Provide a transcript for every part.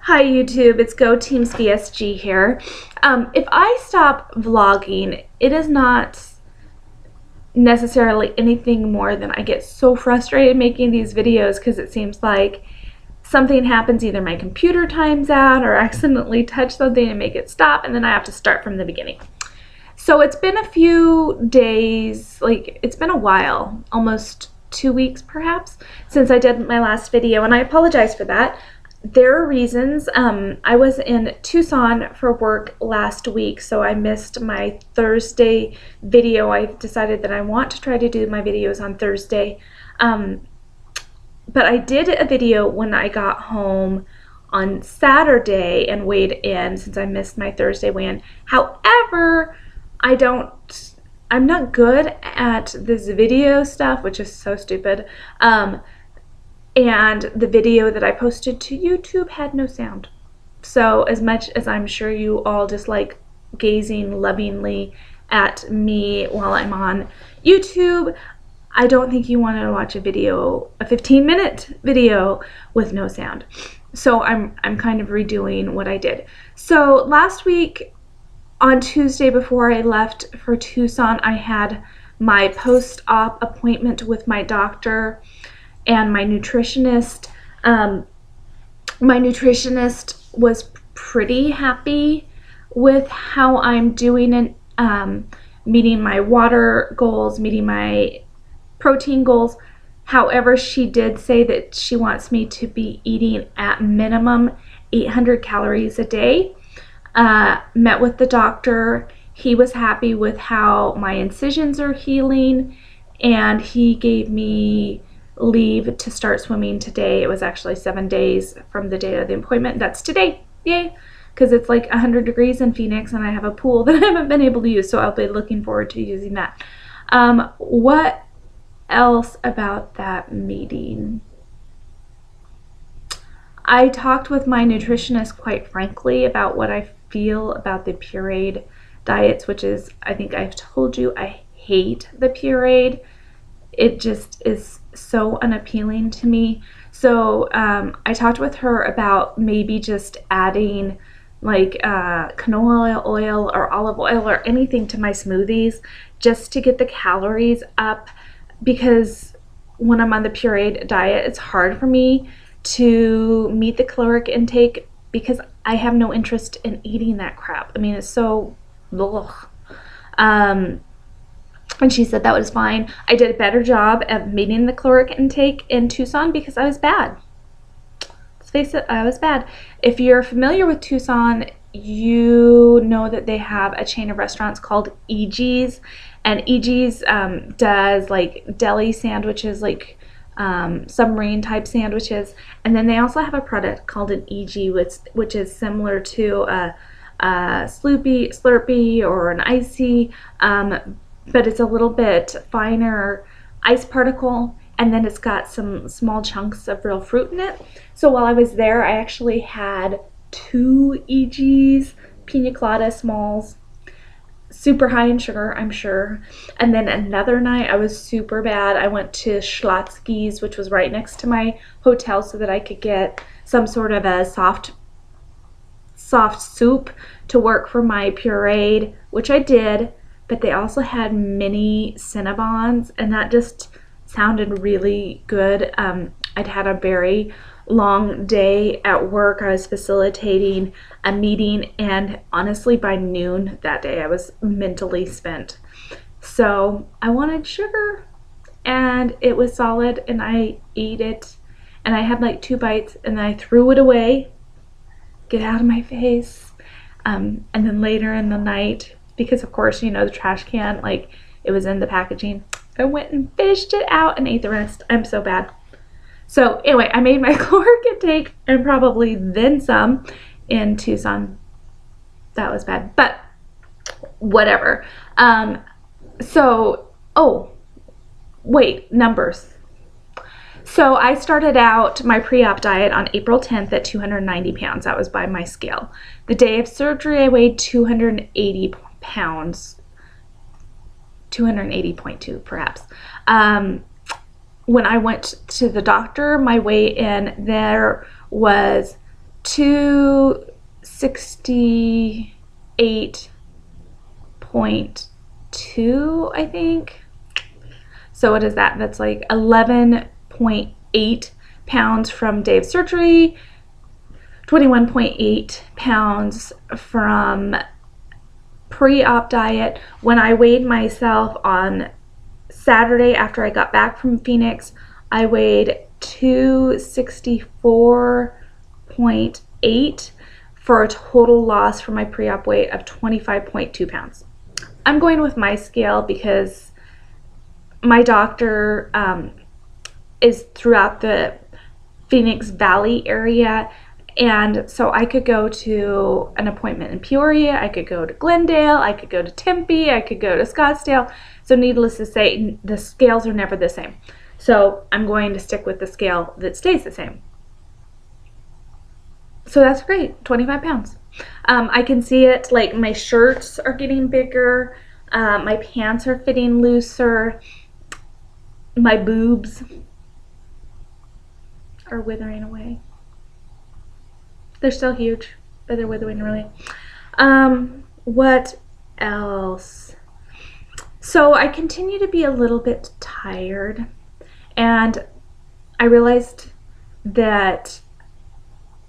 Hi YouTube, it's Go Teams VSG here. If I stop vlogging, it is not necessarily anything more than I get so frustrated making these videos because it seems like something happens, either my computer times out or I accidentally touch something and make it stop, and then I have to start from the beginning. So it's been a few days, like it's been a while, almost 2 weeks perhaps, since I did my last video, and I apologize for that. There are reasons. I was in Tucson for work last week, so I missed my Thursday video. I decided that I want to try to do my videos on Thursday. But I did a video when I got home on Saturday and weighed in, since I missed my Thursday weigh-in. However, I'm not good at this video stuff, which is so stupid. And the video that I posted to YouTube had no sound. So as much as I'm sure you all just like gazing lovingly at me while I'm on YouTube, I don't think you want to watch a video, a 15-minute video with no sound. So I'm kind of redoing what I did. So last week on Tuesday before I left for Tucson, I had my post-op appointment with my doctor and my nutritionist. My nutritionist was pretty happy with how I'm doing and meeting my water goals, meeting my protein goals. However, she did say that she wants me to be eating at minimum 800 calories a day. Met with the doctor. He was happy with how my incisions are healing, and he gave me leave to start swimming today. It was actually 7 days from the date of the appointment. That's today. Yay! Because it's like 100 degrees in Phoenix and I have a pool that I haven't been able to use, so I'll be looking forward to using that. What else about that meeting? I talked with my nutritionist quite frankly about what I feel about the pureed diets, which is, I think I've told you, I hate the pureed. It just is so unappealing to me. So I talked with her about maybe just adding like canola oil or olive oil or anything to my smoothies just to get the calories up, because when I'm on the pureed diet, it's hard for me to meet the caloric intake because I have no interest in eating that crap. I mean, it's so ugh. And she said that was fine. I did a better job at meeting the caloric intake in Tucson because I was bad. Let's face it, I was bad. If you're familiar with Tucson, you know that they have a chain of restaurants called E.G.'s, and E.G.'s does like deli sandwiches, like submarine type sandwiches, and then they also have a product called an E.G., which is similar to a Slurpee or an Icy, but it's a little bit finer ice particle, and then it's got some small chunks of real fruit in it. So while I was there, I actually had 2 E.G.'s, pina colada smalls, super high in sugar, I'm sure. And then another night I was super bad. I went to Schlotzsky's, which was right next to my hotel, so that I could get some sort of a soft soup to work for my pureed, which I did. But they also had mini Cinnabons, and that just sounded really good. I'd had a very long day at work. I was facilitating a meeting, and honestly by noon that day I was mentally spent. So I wanted sugar, and it was solid, and I ate it, and I had like 2 bites, and then I threw it away. Get out of my face. And then later in the night, because of course, you know, the trash can, like, it was in the packaging, I went and fished it out and ate the rest. I'm so bad. So anyway, I made my caloric intake and probably then some in Tucson. That was bad, but whatever. Oh wait, numbers. So I started out my pre-op diet on April 10th at 290 pounds. That was by my scale. The day of surgery, I weighed 280 pounds, 280.2 perhaps. When I went to the doctor, my weigh-in there was 268.2, I think. So what is that? That's like 11.8 pounds from day of surgery, 21.8 pounds from pre-op diet. When I weighed myself on Saturday after I got back from Phoenix, I weighed 264.8 for a total loss for my pre-op weight of 25.2 pounds. I'm going with my scale because my doctor is throughout the Phoenix Valley area, and so I could go to an appointment in Peoria, I could go to Glendale, I could go to Tempe, I could go to Scottsdale. So needless to say, the scales are never the same. So I'm going to stick with the scale that stays the same. So that's great, 25 pounds. I can see it, like my shirts are getting bigger, my pants are fitting looser, my boobs are withering away. They're still huge, but they're withering away. What else? So I continue to be a little bit tired, and I realized that,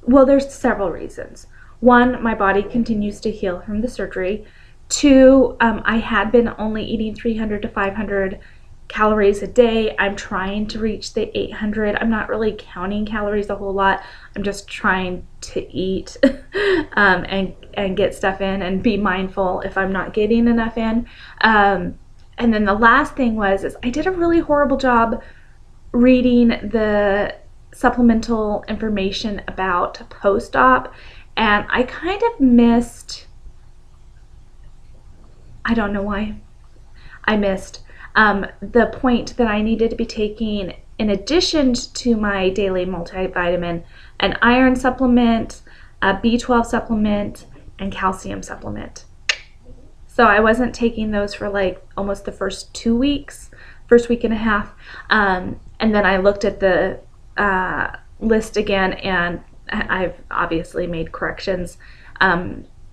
well, there's several reasons. One, my body continues to heal from the surgery. Two, I had been only eating 300 to 500 calories a day. I'm trying to reach the 800. I'm not really counting calories a whole lot. I'm just trying to eat and get stuff in and be mindful if I'm not getting enough in. And then the last thing is I did a really horrible job reading the supplemental information about post-op, and I kind of missed, I don't know why, I missed the point that I needed to be taking, in addition to my daily multivitamin, an iron supplement, a B12 supplement, and calcium supplement. So I wasn't taking those for like almost the first 2 weeks, first week and a half. And then I looked at the list again, and I've obviously made corrections.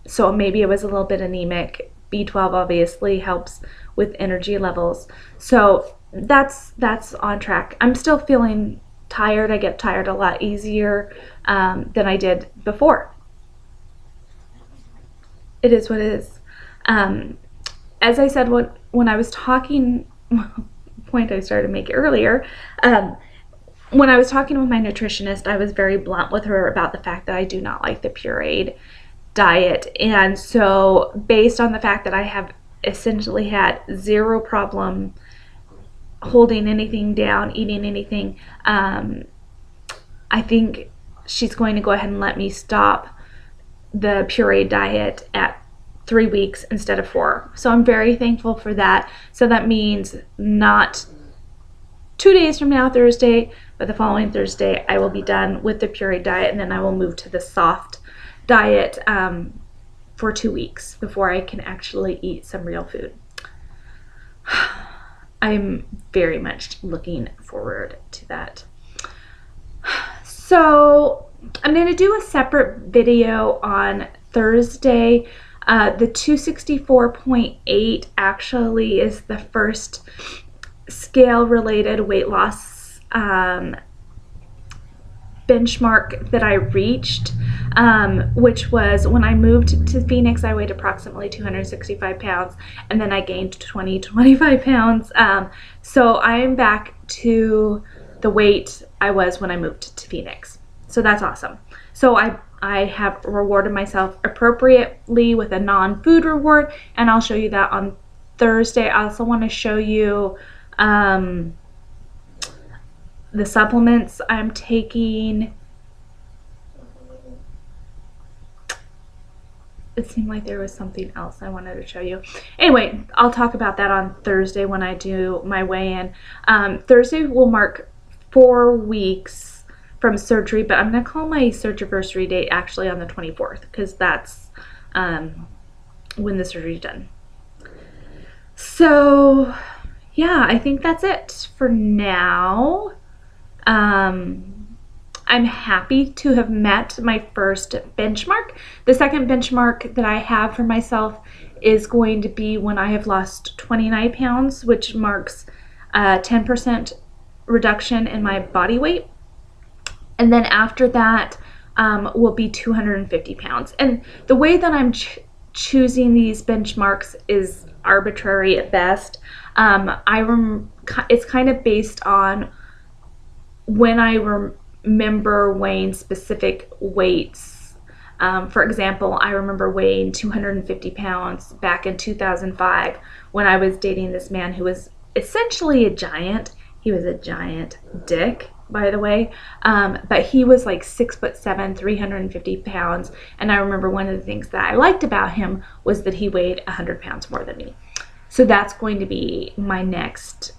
So maybe it was a little bit anemic. B12 obviously helps with energy levels. So that's on track. I'm still feeling tired. I get tired a lot easier than I did before. It is what it is. As I said, when I was talking, point I started to make earlier, when I was talking with my nutritionist, I was very blunt with her about the fact that I do not like the pureed diet. And so based on the fact that I have essentially had zero problem holding anything down, eating anything, I think she's going to go ahead and let me stop the pureed diet at 3 weeks instead of 4. So I'm very thankful for that. So that means not 2 days from now, Thursday, but the following Thursday, I will be done with the pureed diet, and then I will move to the soft diet for 2 weeks before I can actually eat some real food. I'm very much looking forward to that. So I'm going to do a separate video on Thursday. The 264.8 actually is the first scale-related weight loss benchmark that I reached, which was when I moved to Phoenix. I weighed approximately 265 pounds, and then I gained 25 pounds. So I am back to the weight I was when I moved to Phoenix. So that's awesome. So I have rewarded myself appropriately with a non-food reward, and I'll show you that on Thursday. I also want to show you the supplements I'm taking. It seemed like there was something else I wanted to show you. Anyway, I'll talk about that on Thursday when I do my weigh-in. Thursday will mark 4 weeks from surgery, but I'm going to call my surgery date actually on the 24th, because that's when the surgery is done. So yeah, I think that's it for now. I'm happy to have met my first benchmark. The second benchmark that I have for myself is going to be when I have lost 29 pounds, which marks a 10% reduction in my body weight. And then after that will be 250 pounds. And the way that I'm choosing these benchmarks is arbitrary at best. It's kind of based on when I remember weighing specific weights. For example, I remember weighing 250 pounds back in 2005 when I was dating this man who was essentially a giant. He was a giant dick, by the way, but he was like 6'7", 350 pounds, and I remember one of the things that I liked about him was that he weighed 100 pounds more than me. So that's going to be my next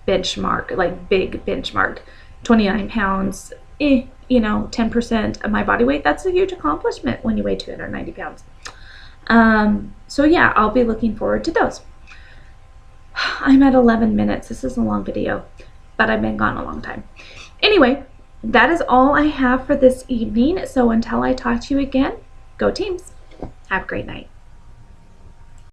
benchmark, like big benchmark. 29 pounds, you know, 10% of my body weight. That's a huge accomplishment when you weigh 290 pounds. So yeah, I'll be looking forward to those. I'm at 11 minutes. This is a long video, but I've been gone a long time. Anyway, that is all I have for this evening. So until I talk to you again, go teams. Have a great night.